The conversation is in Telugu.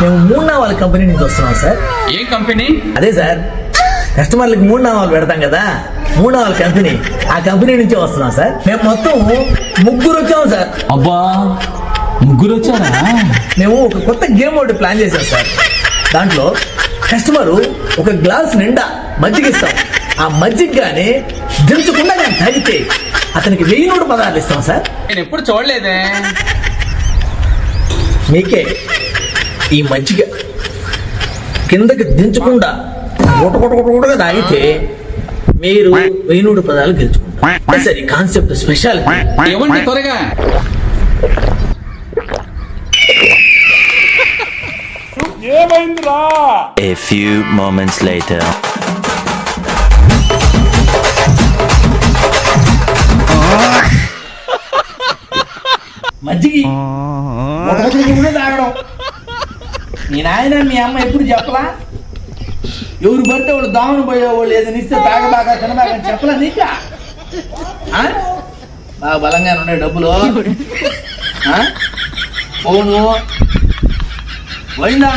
మేము మూడు నావాల కంపెనీ నుంచి వస్తున్నాం సార్. ఏ కంపెనీ? అదే సార్, కస్టమర్లకు మూడు నావాలు పెడతాం కదా, మూడు నావాల కంపెనీ, ఆ కంపెనీ నుంచే వస్తున్నాం సార్. మేము మొత్తం ముగ్గురు వచ్చాము సార్. అబ్బా, ముగ్గురు వచ్చారా? మేము ఒక కొత్త గేమ్ ఒకటి ప్లాన్ చేశాం సార్. దాంట్లో కస్టమరు ఒక గ్లాస్ నిండా మజ్జిగ ఇస్తాం. ఆ మజ్జిగ గానీ దించకుండా కానీ తాగితే అతనికి 1000 నోటు పదార్థాలు ఇస్తాం సార్. నేను ఎప్పుడు చూడలేదే. మీకే ఈ మజ్జిగ కిందకి దించకుండా గుటగుటగుటగా తాగితే మీరు 1000 నోటు పదాలు గెలుచుకుంటారు సార్. ఈ కాన్సెప్ట్ స్పెషల్. ఇవ్వండి త్వరగా. A few moments later. మజ్జిగి గుటగుటగుటగా తాగడం మీ నాయన మీ అమ్మ ఎప్పుడు చెప్పలా? ఎవరు పడితే వాళ్ళు దామును పోయేవాళ్ళు ఏదైనా ఇస్తే తాగబాగా తినబాగా చెప్పలా నీక? బాగా బలంగా ఉన్నాయి డబ్బులు. ఫోను పోయిందా?